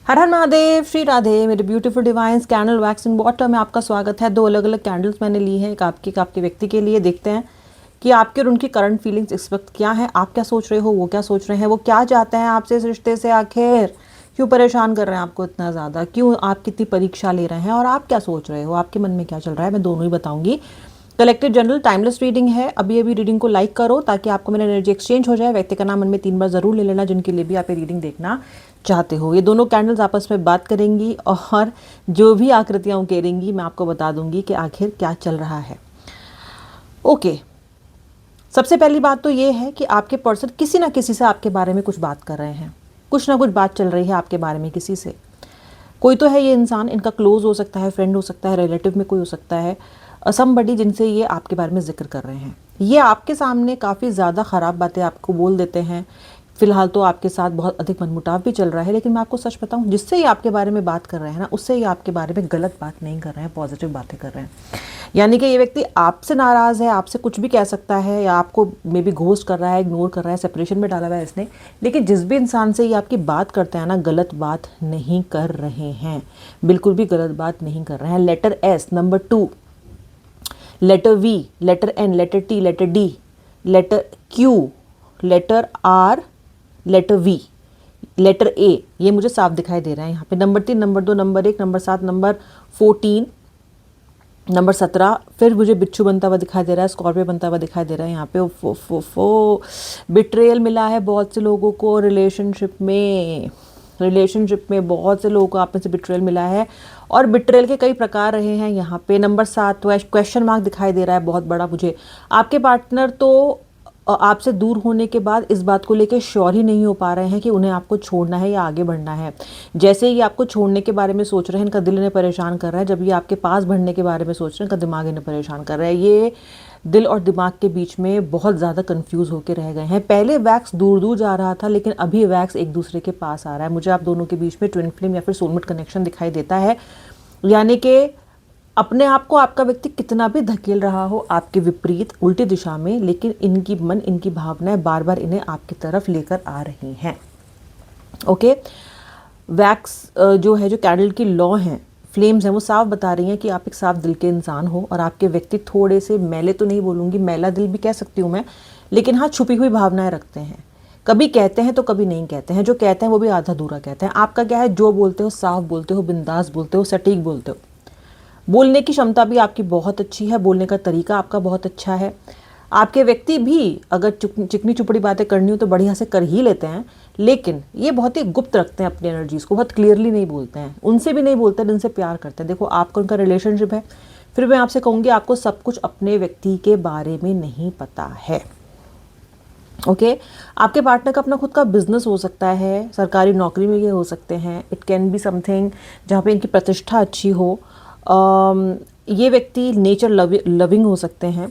हर हर महादेव, श्री राधे। मेरे beautiful divine's candle waxing water में आपका स्वागत है। 2 अलग अलग कैंडल्स मैंने ली हैं, एक आपके व्यक्ति के लिए। देखते हैं कि आपके और उनकी करंट फीलिंग्स इस वक्त क्या है। आप क्या सोच रहे हो, वो क्या सोच रहे हैं, वो क्या चाहते हैं आपसे इस रिश्ते से। आखिर क्यों परेशान कर रहे हैं आपको इतना ज़्यादा, क्यों आप कितनी परीक्षा ले रहे हैं, और आप क्या सोच रहे हो, आपके मन में क्या चल रहा है। मैं दोनों ही बताऊंगी। कलेक्टिव जनरल टाइमलेस रीडिंग है। अभी रीडिंग को लाइक करो ताकि आपको मेरा एनर्जी एक्सचेंज हो जाए। व्यक्ति का नाम मन में 3 बार जरूर ले लेना जिनके लिए भी आप ये रीडिंग देखना चाहते हो। ये दोनों कैंडल्स आपस में बात करेंगी और जो भी आकृतियां उकेरेंगी मैं आपको बता दूंगी कि आखिर क्या चल रहा है। ओके, सबसे पहली बात तो ये है कि आपके पर्सन किसी ना किसी से आपके बारे में कुछ बात कर रहे हैं। कुछ ना कुछ बात चल रही है आपके बारे में किसी से। कोई तो है ये इंसान, इनका क्लोज हो सकता है, फ्रेंड हो सकता है, रिलेटिव में कोई हो सकता है, समबडी जिनसे ये आपके बारे में जिक्र कर रहे हैं। ये आपके सामने काफ़ी ज़्यादा ख़राब बातें आपको बोल देते हैं। फिलहाल तो आपके साथ बहुत अधिक मनमुटाव भी चल रहा है, लेकिन मैं आपको सच बताऊं, जिससे ये आपके बारे में बात कर रहे हैं ना, उससे ये आपके बारे में गलत बात नहीं कर रहे हैं, पॉजिटिव बातें कर रहे हैं। यानी कि ये व्यक्ति आपसे नाराज़ है, आपसे कुछ भी कह सकता है, या आपको मे बी घोस्ट कर रहा है, इग्नोर कर रहा है, सेपरेशन में डाला हुआ है इसने, लेकिन जिस भी इंसान से ये आपकी बात करते हैं ना, गलत बात नहीं कर रहे हैं, बिल्कुल भी गलत बात नहीं कर रहे हैं। Letter S, number 2, letter V, letter N, letter T, letter D, letter Q, letter R, letter V, letter A, ये मुझे साफ दिखाई दे रहा है यहाँ पे। Number 3, number 2, number 1, number 7, number 14, number 17, फिर मुझे बिच्छू बनता हुआ दिखाई दे रहा है, स्कॉर्पियो बनता हुआ दिखाई दे रहा है यहाँ पे। बिट्रेयल मिला है बहुत से लोगों को रिलेशनशिप में बहुत से लोगों को आप में से बिट्रेयल मिला है, और बिट्रेयल के कई प्रकार रहे हैं यहाँ पे। नंबर 7, क्वेश्चन मार्क दिखाई दे रहा है बहुत बड़ा मुझे। आपके पार्टनर तो आपसे दूर होने के बाद इस बात को लेकर श्योर ही नहीं हो पा रहे हैं कि उन्हें आपको छोड़ना है या आगे बढ़ना है। जैसे ही आपको छोड़ने के बारे में सोच रहे हैं, इनका दिल इन्हें परेशान कर रहा है। जब ये आपके पास बढ़ने के बारे में सोच रहे हैं, इनका दिमाग इन्हें परेशान कर रहा है। ये दिल और दिमाग के बीच में बहुत ज़्यादा कंफ्यूज होकर रह गए हैं। पहले वैक्स दूर दूर जा रहा था, लेकिन अभी वैक्स एक दूसरे के पास आ रहा है। मुझे आप दोनों के बीच में ट्विन फ्लेम या फिर सोलमेट कनेक्शन दिखाई देता है। यानी कि अपने आप को आपका व्यक्ति कितना भी धकेल रहा हो आपके विपरीत उल्टी दिशा में, लेकिन इनकी मन, इनकी भावनाएं बार बार इन्हें आपकी तरफ लेकर आ रही हैं। ओके, वैक्स जो है, जो कैंडल की लॉ हैं, फ्लेम्स हैं, वो साफ बता रही हैं कि आप एक साफ दिल के इंसान हो, और आपके व्यक्ति थोड़े से मैले, तो नहीं बोलूँगी, मैला दिल भी कह सकती हूँ मैं, लेकिन हाँ, छुपी हुई भावनाएं रखते हैं। कभी कहते हैं तो कभी नहीं कहते हैं। जो कहते हैं वो भी आधा अधूरा कहते हैं। आपका क्या है, जो बोलते हो साफ बोलते हो, बिंदास बोलते हो, सटीक बोलते हो। बोलने की क्षमता भी आपकी बहुत अच्छी है, बोलने का तरीका आपका बहुत अच्छा है। आपके व्यक्ति भी अगर चिकनी चुपड़ी बातें करनी हो तो बढ़िया से कर ही लेते हैं, लेकिन ये बहुत ही गुप्त रखते हैं अपनी एनर्जीज को, बहुत क्लियरली नहीं बोलते हैं। उनसे भी नहीं बोलते जिनसे प्यार करते हैं। देखो, आपका उनका रिलेशनशिप है, फिर मैं आपसे कहूँगी आपको सब कुछ अपने व्यक्ति के बारे में नहीं पता है। ओके, आपके पार्टनर का अपना खुद का बिजनेस हो सकता है, सरकारी नौकरी में ये हो सकते हैं। इट कैन बी समथिंग जहाँ पे इनकी प्रतिष्ठा अच्छी हो। ये व्यक्ति नेचर लविंग हो सकते हैं।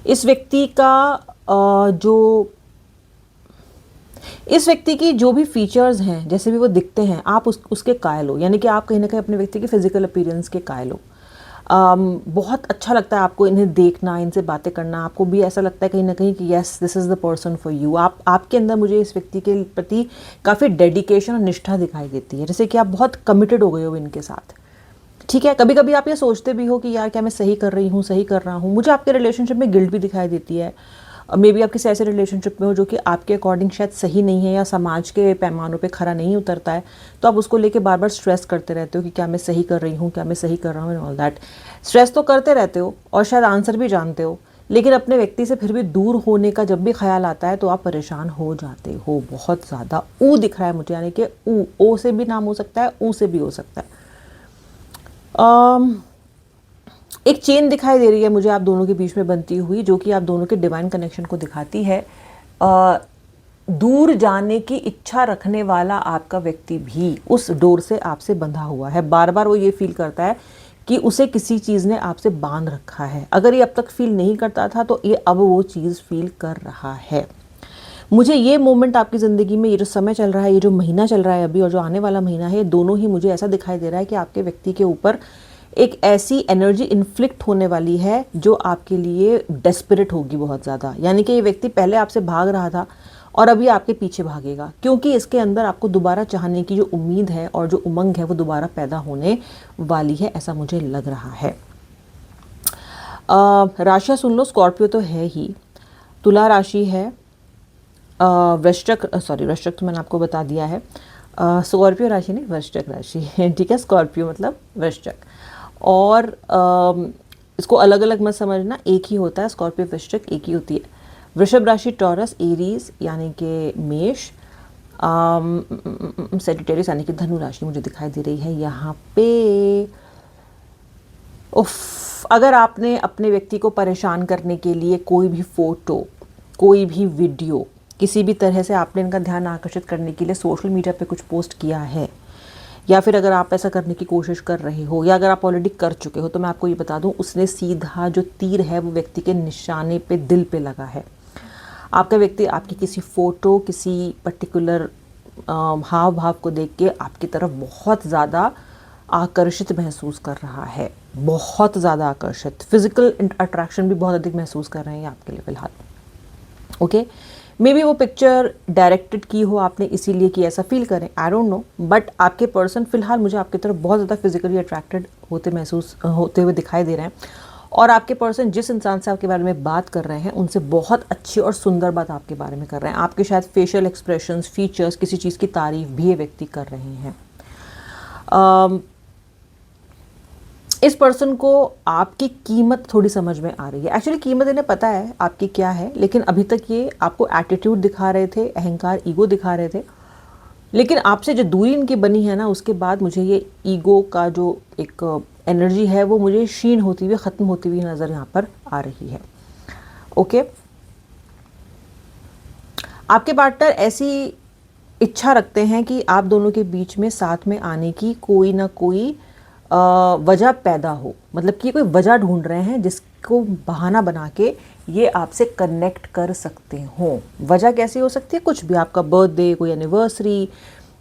इस व्यक्ति की जो भी फीचर्स हैं, जैसे भी वो दिखते हैं, आप उसके कायल हो। यानी कि आप कहीं ना कहीं अपने व्यक्ति के फिजिकल अपीयरेंस के कायल हो। बहुत अच्छा लगता है आपको इन्हें देखना, इनसे बातें करना। आपको भी ऐसा लगता है कहीं ना कहीं कि yes, this is the person for you. आपके अंदर मुझे इस व्यक्ति के प्रति काफ़ी डेडिकेशन और निष्ठा दिखाई देती है, जैसे कि आप बहुत कमिटेड हो गए हो इनके साथ। ठीक है, कभी कभी आप ये सोचते भी हो कि यार क्या मैं सही कर रही हूँ, सही कर रहा हूँ। मुझे आपके रिलेशनशिप में गिल्ट भी दिखाई देती है। मे बी आप किसी ऐसे रिलेशनशिप में हो जो कि आपके अकॉर्डिंग शायद सही नहीं है, या समाज के पैमानों पे खरा नहीं उतरता है, तो आप उसको लेके बार बार स्ट्रेस करते रहते हो कि क्या मैं सही कर रही हूँ, क्या मैं सही कर रहा हूँ, एंड ऑल दैट। स्ट्रेस तो करते रहते हो और शायद आंसर भी जानते हो, लेकिन अपने व्यक्ति से फिर भी दूर होने का जब भी ख्याल आता है तो आप परेशान हो जाते हो बहुत ज़्यादा। ऊ दिख रहा है मुझे, यानी कि ऊ, ओ से भी नाम हो सकता है, ऊ से भी हो सकता है। एक चेन दिखाई दे रही है मुझे आप दोनों के बीच में बनती हुई, जो कि आप दोनों के डिवाइन कनेक्शन को दिखाती है। दूर जाने की इच्छा रखने वाला आपका व्यक्ति भी उस डोर से आपसे बंधा हुआ है। बार बार वो ये फील करता है कि उसे किसी चीज़ ने आपसे बांध रखा है। अगर ये अब तक फील नहीं करता था तो ये अब वो चीज़ फील कर रहा है। मुझे ये मोमेंट आपकी ज़िंदगी में, ये जो समय चल रहा है, ये जो महीना चल रहा है अभी, और जो आने वाला महीना है, दोनों ही मुझे ऐसा दिखाई दे रहा है कि आपके व्यक्ति के ऊपर एक ऐसी एनर्जी इन्फ्लिक्ट होने वाली है जो आपके लिए डेस्परेट होगी बहुत ज़्यादा। यानी कि ये व्यक्ति पहले आपसे भाग रहा था और अभी आपके पीछे भागेगा, क्योंकि इसके अंदर आपको दोबारा चाहने की जो उम्मीद है और जो उमंग है वो दोबारा पैदा होने वाली है, ऐसा मुझे लग रहा है। राशियाँ सुन लो, स्कॉर्पियो तो है ही, तुला राशि है, वृश्चिक, सॉरी वृश्चिक तो मैंने आपको बता दिया है, स्कॉर्पियो राशि नहीं वृश्चिक राशि है, ठीक है, स्कॉर्पियो मतलब वृश्चिक। और इसको अलग अलग मत समझना, एक ही होता है, स्कॉर्पियो वृश्चिक एक ही होती है। वृषभ राशि टॉरस, एरीज यानी कि मेष, सेजिटेरियस यानी कि धनु राशि मुझे दिखाई दे रही है यहाँ पे। उफ, अगर आपने अपने व्यक्ति को परेशान करने के लिए कोई भी फोटो, कोई भी वीडियो, किसी भी तरह से आपने इनका ध्यान आकर्षित करने के लिए सोशल मीडिया पे कुछ पोस्ट किया है, या फिर अगर आप ऐसा करने की कोशिश कर रहे हो, या अगर आप ऑलरेडी कर चुके हो, तो मैं आपको ये बता दूं, उसने सीधा जो तीर है वो व्यक्ति के निशाने पे, दिल पे लगा है। आपका व्यक्ति आपकी किसी फ़ोटो, किसी पर्टिकुलर हाव भाव को देख के आपकी तरफ बहुत ज़्यादा आकर्षित महसूस कर रहा है, बहुत ज़्यादा आकर्षित, फिजिकल अट्रैक्शन भी बहुत अधिक महसूस कर रहे हैं आपके लिए फ़िलहाल। ओके, मे बी वो पिक्चर डायरेक्टेड की हो आपने इसीलिए कि ऐसा फील करें, आई डोंट नो, बट आपके पर्सन फिलहाल मुझे आपकी तरफ बहुत ज़्यादा फिजिकली अट्रैक्टेड होते हुए दिखाई दे रहे हैं। और आपके पर्सन जिस इंसान से आपके बारे में बात कर रहे हैं उनसे बहुत अच्छी और सुंदर बात आपके बारे में कर रहे हैं। आपके शायद फेशियल एक्सप्रेशंस, फीचर्स, किसी चीज़ की तारीफ भी ये व्यक्ति कर रहे हैं। इस पर्सन को आपकी कीमत थोड़ी समझ में आ रही है। एक्चुअली कीमत इन्हें पता है आपकी क्या है, लेकिन अभी तक ये आपको एटीट्यूड दिखा रहे थे, अहंकार, ईगो दिखा रहे थे। लेकिन आपसे जो दूरी इनकी बनी है ना, उसके बाद मुझे ये ईगो का जो एक एनर्जी है वो मुझे क्षीण होती हुई, ख़त्म होती हुई नज़र यहाँ पर आ रही है। ओके, आपके पार्टनर ऐसी इच्छा रखते हैं कि आप दोनों के बीच में साथ में आने की कोई ना कोई वजह पैदा हो, मतलब कि कोई वजह ढूंढ रहे हैं जिसको बहाना बना के ये आपसे कनेक्ट कर सकते हो। वजह कैसी हो सकती है? कुछ भी, आपका बर्थडे, कोई एनिवर्सरी,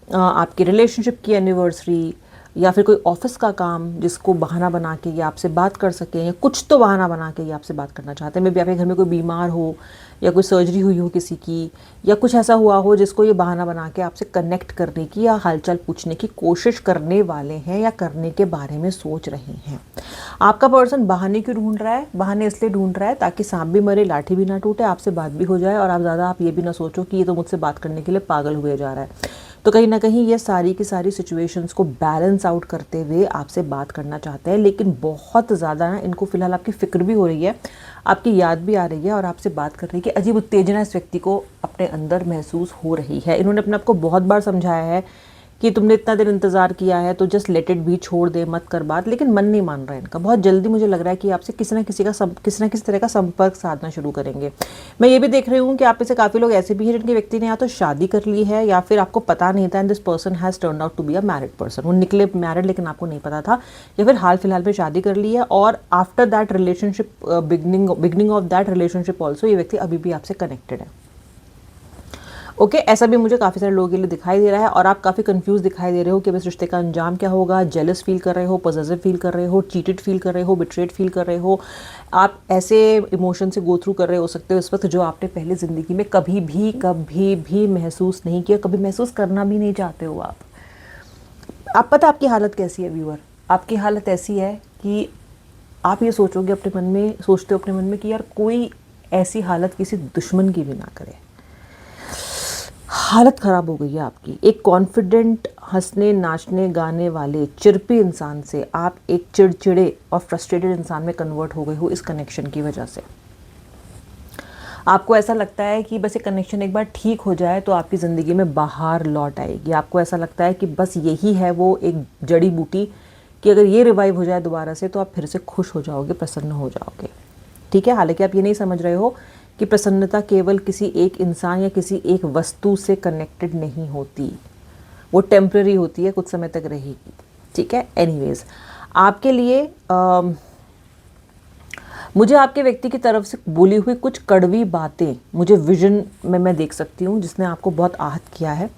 आपके रिलेशनशिप की एनिवर्सरी, या फिर कोई ऑफिस का काम जिसको बहाना बना के ये आपसे बात कर सकें, या कुछ तो बहाना बना के ये आपसे बात करना चाहते हैं। मे बी आपके घर में कोई बीमार हो, या कोई सर्जरी हुई हो किसी की, या कुछ ऐसा हुआ हो जिसको ये बहाना बना के आपसे कनेक्ट करने की या हालचाल पूछने की कोशिश करने वाले हैं, या करने के बारे में सोच रहे हैं। आपका पर्सन बहाने क्यों ढूंढ रहा है? बहाने इसलिए ढूंढ रहा है ताकि सांप भी मरे लाठी भी ना टूटे, आपसे बात भी हो जाए और आप ये भी ना सोचो कि ये तो मुझसे बात करने के लिए पागल हुए जा रहा है। तो कहीं ना कहीं ये सारी की सारी सिचुएशंस को बैलेंस आउट करते हुए आपसे बात करना चाहते हैं, लेकिन बहुत ज़्यादा ना इनको फिलहाल आपकी फ़िक्र भी हो रही है, आपकी याद भी आ रही है, और आपसे बात करने की अजीब उत्तेजना इस व्यक्ति को अपने अंदर महसूस हो रही है। इन्होंने अपने आप को बहुत बार समझाया है कि तुमने इतना देर इंतज़ार किया है तो जस्ट लेट इट भी, छोड़ दे, मत कर बात, लेकिन मन नहीं मान रहा है इनका। बहुत जल्दी मुझे लग रहा है कि आपसे किसी ना किसी तरह का संपर्क साधना शुरू करेंगे। मैं ये भी देख रही हूँ कि आप में से काफ़ी लोग ऐसे भी हैं जिनके व्यक्ति ने या तो शादी कर ली है, या फिर आपको पता नहीं था and this person has turn out to be a married person. वो निकले मैरिड लेकिन आपको नहीं पता था, या फिर हाल फिलहाल में शादी कर ली है, और after that relationship, beginning of that relationship also ये व्यक्ति अभी भी आपसे कनेक्टेड है। ओके, ऐसा भी मुझे काफ़ी सारे लोगों के लिए दिखाई दे रहा है, और आप काफ़ी कंफ्यूज दिखाई दे रहे हो कि इस रिश्ते का अंजाम क्या होगा। जेलस फील कर रहे हो, पॉजिटिव फील कर रहे हो, चीटेड फील कर रहे हो, बिट्रेड फील कर रहे हो। आप ऐसे इमोशन से गो थ्रू कर रहे हो सकते हो इस वक्त जो आपने पहले ज़िंदगी में कभी भी महसूस नहीं किया, कभी महसूस करना भी नहीं चाहते हो आप पता आपकी हालत कैसी है व्यूअर? आपकी हालत ऐसी है कि आप ये सोचते हो अपने मन में कि यार कोई ऐसी हालत किसी दुश्मन की भी ना करे। हालत ख़राब हो गई है आपकी। एक कॉन्फिडेंट, हंसने, नाचने, गाने वाले, चिरपी इंसान से आप एक चिड़चिड़े और फ्रस्ट्रेटेड इंसान में कन्वर्ट हो गए हो इस कनेक्शन की वजह से। आपको ऐसा लगता है कि बस ये कनेक्शन एक बार ठीक हो जाए तो आपकी ज़िंदगी में बाहर लौट आएगी। आपको ऐसा लगता है कि बस यही है वो एक जड़ी बूटी कि अगर ये रिवाइव हो जाए दोबारा से तो आप फिर से खुश हो जाओगे, प्रसन्न हो जाओगे। ठीक है, हालांकि आप ये नहीं समझ रहे हो कि प्रसन्नता केवल किसी एक इंसान या किसी एक वस्तु से कनेक्टेड नहीं होती, वो टेम्पररी होती है, कुछ समय तक रहेगी। ठीक है, एनीवेज आपके लिए मुझे आपके व्यक्ति की तरफ से बोली हुई कुछ कड़वी बातें मुझे विजन में मैं देख सकती हूँ जिसने आपको बहुत आहत किया है,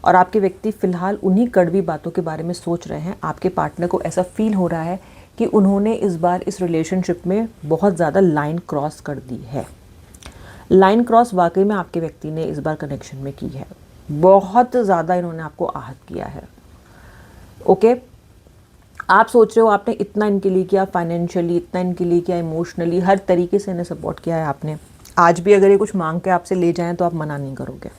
और आपके व्यक्ति फ़िलहाल उन्हीं कड़वी बातों के बारे में सोच रहे हैं। आपके पार्टनर को ऐसा फील हो रहा है कि उन्होंने इस बार इस रिलेशनशिप में बहुत ज़्यादा लाइन क्रॉस कर दी है। लाइन क्रॉस वाकई में आपके व्यक्ति ने इस बार कनेक्शन में की है, बहुत ज़्यादा इन्होंने आपको आहत किया है। ओके, आप सोच रहे हो आपने इतना इनके लिए किया, फाइनेंशियली इतना इनके लिए किया, इमोशनली हर तरीके से इन्हें सपोर्ट किया है आपने। आज भी अगर ये कुछ मांग के आपसे ले जाएं तो आप मना नहीं करोगे।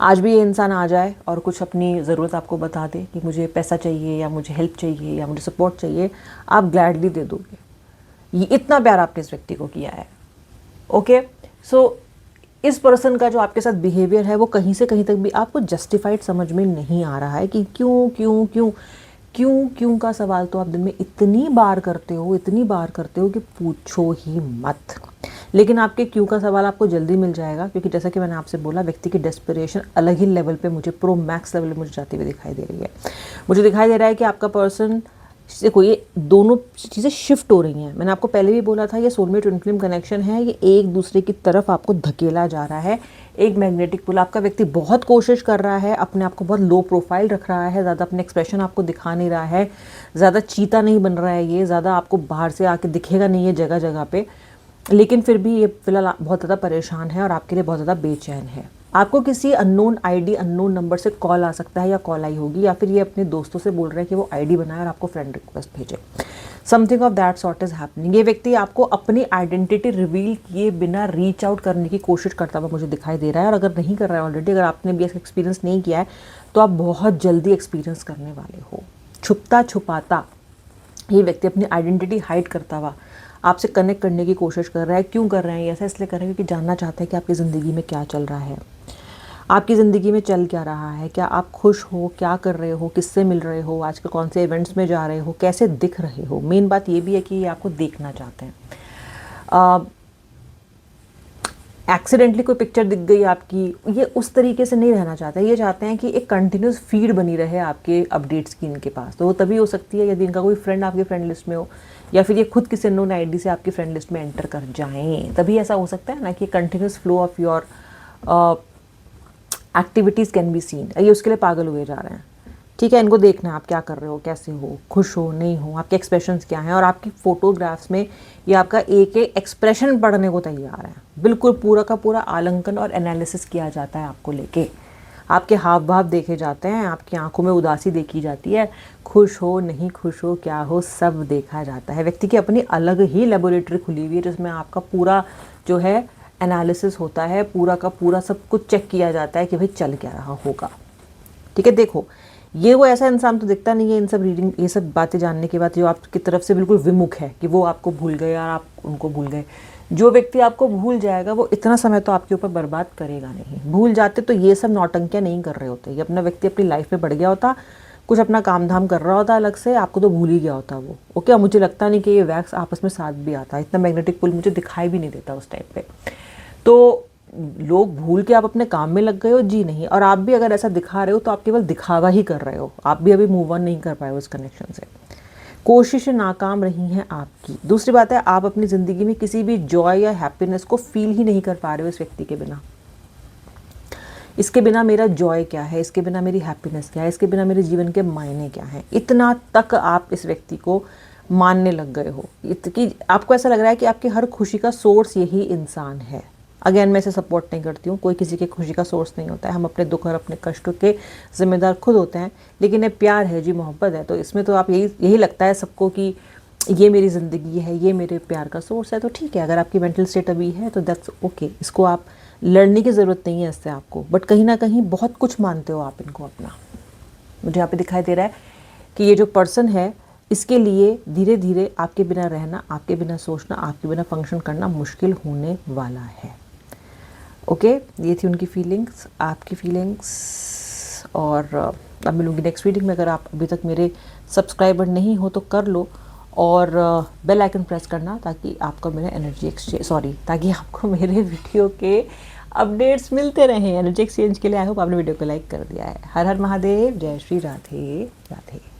आज भी ये इंसान आ जाए और कुछ अपनी ज़रूरत आपको बता दे कि मुझे पैसा चाहिए या मुझे हेल्प चाहिए या मुझे सपोर्ट चाहिए, आप ग्लैडली दे दोगे। ये इतना प्यार आपने इस व्यक्ति को किया है। ओके, सो इस पर्सन का जो आपके साथ बिहेवियर है वो कहीं से कहीं तक भी आपको जस्टिफाइड समझ में नहीं आ रहा है कि क्यों क्यों क्यों क्यों क्यों का सवाल तो आप दिन में इतनी बार करते हो कि पूछो ही मत। लेकिन आपके क्यों का सवाल आपको जल्दी मिल जाएगा, क्योंकि जैसा कि मैंने आपसे बोला, व्यक्ति की डेस्परेशन अलग ही लेवल पे मुझे प्रो मैक्स लेवल पे मुझे जाती हुई दिखाई दे रही है। मुझे दिखाई दे रहा है कि आपका पर्सन, देखो ये दोनों चीज़ें शिफ्ट हो रही हैं। मैंने आपको पहले भी बोला था ये सोलमेट ट्विन फ्लेम कनेक्शन है, ये एक दूसरे की तरफ आपको धकेला जा रहा है, एक मैग्नेटिक पुल। आपका व्यक्ति बहुत कोशिश कर रहा है, अपने आप को बहुत लो प्रोफाइल रख रहा है, ज़्यादा अपने एक्सप्रेशन आपको दिखा नहीं रहा है, ज़्यादा चीता नहीं बन रहा है, ये ज़्यादा आपको बाहर से आके दिखेगा नहीं है जगह जगह पे, लेकिन फिर भी ये फिलहाल बहुत ज़्यादा परेशान है और आपके लिए बहुत ज़्यादा बेचैन है। आपको किसी अननोन आईडी, अननोन नंबर से कॉल आ सकता है या कॉल आई होगी, या फिर ये अपने दोस्तों से बोल रहे हैं कि वो आईडी बनाए और आपको फ्रेंड रिक्वेस्ट भेजे। Something of that sort is happening. ये व्यक्ति आपको अपनी आइडेंटिटी रिवील किए बिना रीच आउट करने की कोशिश करता हुआ मुझे दिखाई दे रहा है। और अगर नहीं कर रहा है ऑलरेडी, अगर आपने भी ऐसा एक्सपीरियंस नहीं किया है, तो आप बहुत जल्दी एक्सपीरियंस करने वाले हो। छुपता छुपाता ये व्यक्ति अपनी आइडेंटिटी हाइड करता हुआ आपसे कनेक्ट करने की कोशिश कर रहा है। क्यों कर रहे हैं ऐसा? इसलिए कर रहे हैं क्योंकि जानना चाहते हैं कि आपकी ज़िंदगी में क्या चल रहा है, आपकी ज़िंदगी में चल क्या रहा है, क्या आप खुश हो, क्या कर रहे हो, किससे मिल रहे हो, आजकल कौन से इवेंट्स में जा रहे हो, कैसे दिख रहे हो। मेन बात ये भी है कि ये आपको देखना चाहते हैं। एक्सीडेंटली कोई पिक्चर दिख गई आपकी, ये उस तरीके से नहीं रहना चाहते। ये चाहते हैं कि एक कंटिन्यूस फीड बनी रहे आपके अपडेट्स की इनके पास। तो वो तभी हो सकती है यदि इनका कोई फ्रेंड आपके फ्रेंड लिस्ट में हो, या फिर ये खुद किसी अननोन आईडी से आपकी फ्रेंड लिस्ट में एंटर कर जाएं, तभी ऐसा हो सकता है ना कि continuous flow of your activities can be seen. ये उसके लिए पागल हुए जा रहे हैं। ठीक है, इनको देखना है आप क्या कर रहे हो, कैसे हो, खुश हो, नहीं हो, आपके एक्सप्रेशंस क्या हैं। और आपकी फ़ोटोग्राफ्स में ये आपका एक एक एक्सप्रेशन पढ़ने को तैयार है। बिल्कुल पूरा का पूरा आलंकन और एनालिसिस किया जाता है आपको लेके। आपके हाव भाव देखे जाते हैं, आपकी आंखों में उदासी देखी जाती है, खुश हो नहीं खुश हो क्या हो सब देखा जाता है। व्यक्ति की अपनी अलग ही लेबोरेटरी खुली हुई है जिसमें आपका पूरा जो है एनालिसिस होता है, पूरा का पूरा सब कुछ चेक किया जाता है कि भाई चल क्या रहा होगा। ठीक है, देखो ये वो ऐसा इंसान तो दिखता नहीं है इन सब रीडिंग, ये सब बातें जानने के बाद जो आपकी तरफ से बिल्कुल विमुख है कि वो आपको भूल गए और आप उनको भूल गए। जो व्यक्ति आपको भूल जाएगा वो इतना समय तो आपके ऊपर बर्बाद करेगा नहीं। भूल जाते तो ये सब नौटंकियाँ नहीं कर रहे होते। ये अपना व्यक्ति अपनी लाइफ में बढ़ गया होता, कुछ अपना काम धाम कर रहा होता अलग से, आपको तो भूल ही गया होता वो। ओके, मुझे लगता नहीं कि ये वैक्स आपस में साथ भी आता, इतना मैग्नेटिक पुल मुझे दिखाई भी नहीं देता उस टाइम पे। तो लोग भूल के आप अपने काम में लग गए हो जी नहीं। और आप भी अगर ऐसा दिखा रहे हो तो आप केवल दिखावा ही कर रहे हो, आप भी अभी मूव ऑन नहीं कर पाए हो इस कनेक्शन से। कोशिशें नाकाम रही हैं आपकी। दूसरी बात है, आप अपनी ज़िंदगी में किसी भी जॉय या हैप्पीनेस को फील ही नहीं कर पा रहे हो इस व्यक्ति के बिना। इसके बिना मेरा जॉय क्या है, इसके बिना मेरी हैप्पीनेस क्या है, इसके बिना मेरे जीवन के मायने क्या हैं, इतना तक आप इस व्यक्ति को मानने लग गए हो कि आपको ऐसा लग रहा है कि आपकी हर खुशी का सोर्स यही इंसान है। अगेन मैं इसे सपोर्ट नहीं करती हूँ, कोई किसी के खुशी का सोर्स नहीं होता है। हम अपने दुख और अपने कष्टों के जिम्मेदार खुद होते हैं। लेकिन ये प्यार है जी, मोहब्बत है, तो इसमें तो आप यही लगता है सबको कि ये मेरी ज़िंदगी है, ये मेरे प्यार का सोर्स है। तो ठीक है, अगर आपकी मेंटल स्टेट अभी है तो दैट्स ओके, इसको आप लड़ने की ज़रूरत नहीं है इससे आपको। बट कहीं ना कहीं बहुत कुछ मानते हो आप इनको अपना। मुझे यहाँ पे दिखाई दे रहा है कि ये जो पर्सन है इसके लिए धीरे धीरे आपके बिना रहना, आपके बिना सोचना, आपके बिना फंक्शन करना मुश्किल होने वाला है। ओके, ये थी उनकी फीलिंग्स, आपकी फीलिंग्स। और अब मिलूंगी नेक्स्ट रीडिंग में। अगर आप अभी तक मेरे सब्सक्राइबर नहीं हो तो कर लो और बेल आइकन प्रेस करना ताकि आपको मेरे ताकि आपको मेरे वीडियो के अपडेट्स मिलते रहें। एनर्जी एक्सचेंज के लिए आई होप आपने वीडियो को लाइक कर दिया है। हर हर महादेव, जय श्री राधे राधे।